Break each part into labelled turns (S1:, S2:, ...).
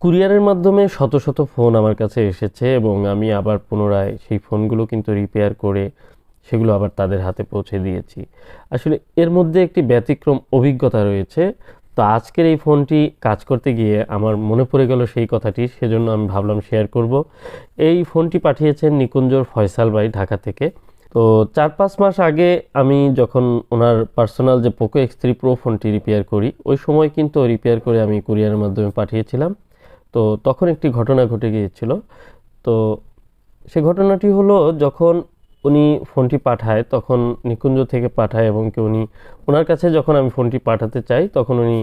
S1: কুরিয়ারের মাধ্যমে শত শত ফোন আমার কাছে এসেছে এবং আমি আবার পুনরায় সেই ফোনগুলো কিন্তু রিপেয়ার করে সেগুলো আবার তাদের হাতে পৌঁছে দিয়েছি। আসলে এর মধ্যে একটি ব্যতিক্রম অভিজ্ঞতা রয়েছে। তো আজকের এই ফোনটি কাজ করতে গিয়ে আমার মনে পড়ে গেল সেই কথাটি, সেজন্য আমি ভাবলাম শেয়ার করব। এই ফোনটি পাঠিয়েছেন নিকুঞ্জর ফয়সাল ভাই ঢাকা থেকে। তো 4-5 মাস আগে আমি যখন ওনার পার্সোনাল যে পোকো X3 প্রো ফোনটি রিপেয়ার করি, ওই সময় কিন্তু রিপেয়ার করে আমি কুরিয়ারের মাধ্যমে পাঠিয়েছিলাম। তো তখন একটি ঘটনা ঘটে গিয়েছিল। তো সে ঘটনাটি হলো, যখন উনি ফোনটি পাঠায় তখন নিকুঞ্জ থেকে পাঠায় এবং কি ওনার কাছে যখন আমি ফোনটি পাঠাতে চাই তখন উনি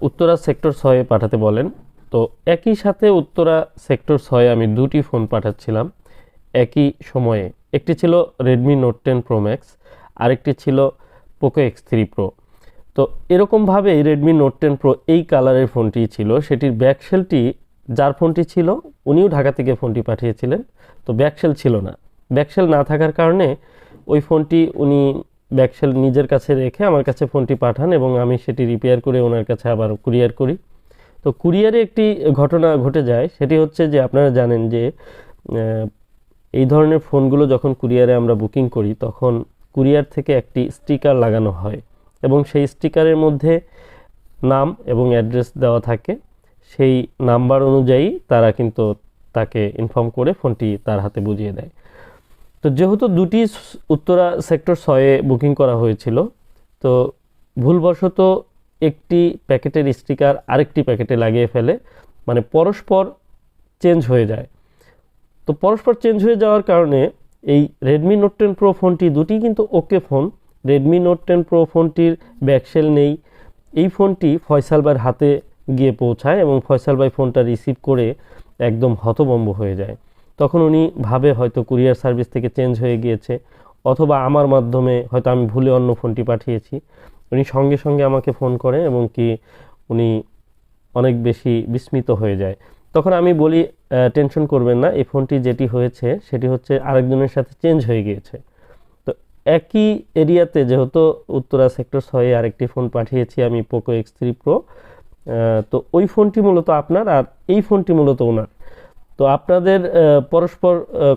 S1: উত্তরা সেক্টর 6 পাঠাতে বলেন। তো একই সাথে উত্তরা সেক্টর 6 আমি দুটি ফোন পাঠাচ্ছিলাম একই সময়ে। একটি ছিল Redmi Note 10 Pro Max, আরেকটি ছিল পোকো X3 Pro। তো এরকমভাবেই Redmi Note 10 Pro এই কালারের ফোনটি ছিল। সেটির ব্যাকশেলটি, যার ফোনটি ছিল উনিও ঢাকা থেকে ফোনটি পাঠিয়েছিলেন, তো ব্যাকশেল ছিল না। ব্যাকশেল না থাকার কারণে ওই ফোনটি উনি ব্যাকশেল নিজের কাছে রেখে আমার কাছে ফোনটি পাঠান এবং আমি সেটি রিপেয়ার করে ওনার কাছে আবার কুরিয়ার করি। তো কুরিয়ারে একটি ঘটনা ঘটে যায়, সেটি হচ্ছে যে আপনারা জানেন যে এই ধরনের ফোনগুলো যখন কুরিয়ারে আমরা বুকিং করি তখন কুরিয়ার থেকে একটি স্টিকার লাগানো হয় এবং সেই স্টিকারের মধ্যে নাম এবং অ্যাড্রেস দেওয়া থাকে। সেই নাম্বার অনুযায়ী তারা কিন্তু তাকে ইনফর্ম করে ফোনটি তার হাতে বুঝিয়ে দেয়। তো যেহেতু দুটি উত্তরা সেক্টর 6-এ বুকিং করা হয়েছিল, তো ভুলবশত একটি প্যাকেটের স্টিকার আরেকটি প্যাকেটে লাগিয়ে ফেলে, মানে পরস্পর চেঞ্জ হয়ে যায়। তো পরস্পর চেঞ্জ হয়ে যাওয়ার কারণে এই Redmi Note 10 Pro ফোনটি দুটি কিন্তু ওকে ফোন, Redmi Note 10 Pro ফোনটির ব্যাকশেল নেই। এই ফোনটি ফয়সাল ভাইয়ের হাতে গিয়ে পৌঁছায় এবং ফয়সাল ভাই ফোনটা রিসিভ করে একদম হতভম্ব হয়ে যায়। তখন উনি ভাবে হয়তো কুরিয়ার সার্ভিস থেকে চেঞ্জ হয়ে গিয়েছে, অথবা আমার মাধ্যমে হয়তো আমি ভুলে অন্য ফোনটি পাঠিয়েছি। উনি সঙ্গে সঙ্গে আমাকে ফোন করে এবং কি উনি অনেক বেশি বিস্মিত হয়ে যায়। তখন আমি বলি, টেনশন করবেন না, এই ফোনটি যেটি হয়েছে সেটি হচ্ছে আরেকজনের সাথে চেঞ্জ হয়ে গিয়েছে। তো একই এরিয়াতে যেহেতু উত্তরা সেক্টর 6-এ আরেকটি ফোন পাঠিয়েছি আমি পোকো X3 Pro, তো ওই ফোনটি মূলত আপনার আর এই ফোনটি মূলত ওনার। তো আপনাদের পরস্পর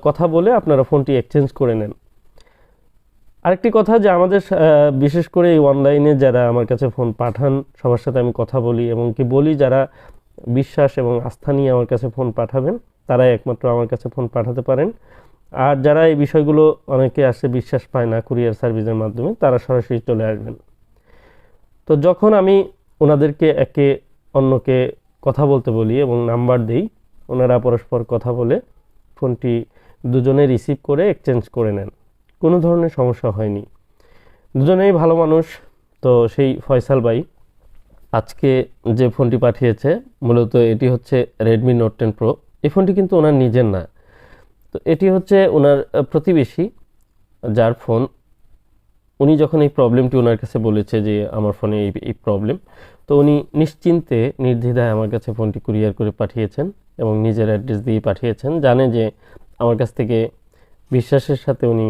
S1: কথা বলে আপনারা ফোনটি এক্সচেঞ্জ করে নেন। আরেকটি কথা যে আমাদের বিশেষ করে এই অনলাইনে যারা আমার কাছে ফোন পাঠান সবার সাথে আমি কথা বলি এবং কি বলি, যারা বিশ্বাস এবং আস্থা নিয়ে আমার কাছে ফোন পাঠাবেন তারাই একমাত্র আমার কাছে ফোন পাঠাতে পারেন। আর যারা এই বিষয়গুলো অনেকে আসে বিশ্বাস পায় না কুরিয়ার সার্ভিসের মাধ্যমে, তারা সরাসরি চলে আসবেন। তো যখন আমি ওনাদেরকে একে অন্যকে কথা বলতে বলি এবং নাম্বার দেই, ওনারা পরস্পর কথা বলে ফোনটি দুজনে রিসিভ করে এক্সচেঞ্জ করে নেন। কোনো ধরনের সমস্যা হয়নি, দুজনেই ভালো মানুষ। তো সেই ফয়সাল ভাই আজকে যে ফোনটি পাঠিয়েছে মূলত এটি হচ্ছে Redmi Note 10 Pro। এই ফোনটি কিন্তু ওনার নিজের না, তো এটি হচ্ছে ওনার প্রতিবেশী যার ফোন। উনি যখন এই প্রবলেমটি ওনার কাছে বলেছে যে আমার ফোনে এই প্রবলেম, তো উনি নিশ্চিন্তে নির্দ্বিধায় আমার কাছে ফোনটি কুরিয়ার করে পাঠিয়েছেন এবং নিজের অ্যাড্রেস দিয়ে পাঠিয়েছেন। জানে যে আমার কাছ থেকে বিশ্বাসের সাথে উনি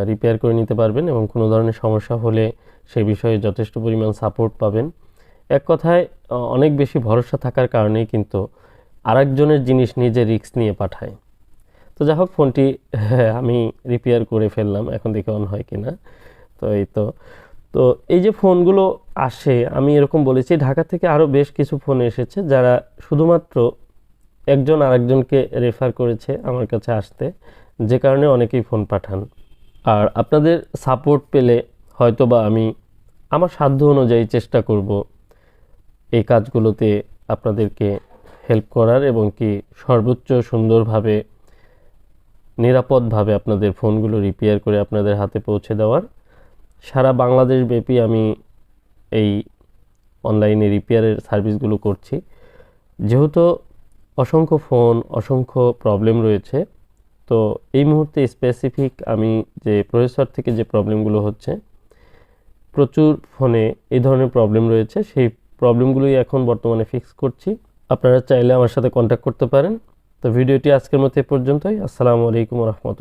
S1: রিপেয়ার করে নিতে পারবেন এবং কোনো ধরনের সমস্যা হলে সে বিষয়ে যথেষ্ট পরিমাণ সাপোর্ট পাবেন। এক কথায় অনেক বেশি ভরসা থাকার কারণেই কিন্তু আরেকজনের জিনিস নিজে রিস্ক নিয়ে পাঠায়। তো যাই হোক, ফোনটি আমি রিপেয়ার করে ফেললাম, এখন দেখে অন হয় কিনা। তো এই তো এই যে ফোনগুলো আসে, আমি এরকম বলেছি ঢাকা থেকে আরও বেশ কিছু ফোন এসেছে যারা শুধুমাত্র একজন আরেকজনকে রেফার করেছে আমার কাছে আসতে, যে কারণে অনেকেই ফোন পাঠান। আর আপনাদের সাপোর্ট পেলে হয়তো বা আমি আমার সাধ্য অনুযায়ী চেষ্টা করব এই কাজগুলোতে আপনাদেরকে হেল্প করার এবং কি সর্বোচ্চ সুন্দরভাবে নিরাপদভাবে আপনাদের ফোনগুলো রিপেয়ার করে আপনাদের হাতে পৌঁছে দেওয়ার। সারা বাংলাদেশ ব্যাপী আমি এই অনলাইনে রিপেয়ারের সার্ভিসগুলো করছি। যেহেতু অসংখ্য ফোন, অসংখ্য প্রবলেম রয়েছে, তো এই মুহূর্তে স্পেসিফিক আমি যে প্রসেসর থেকে যে প্রবলেমগুলো হচ্ছে, প্রচুর ফোনে এই ধরনের প্রবলেম রয়েছে, সেই প্রবলেমগুলোই এখন বর্তমানে ফিক্স করছি। আপনারা চাইলে আমার সাথে কন্ট্যাক্ট করতে পারেন। তো ভিডিওটি আজকের মতো এ পর্যন্তই। আসসালামু আলাইকুম ওয়া রাহমাতুল্লাহ।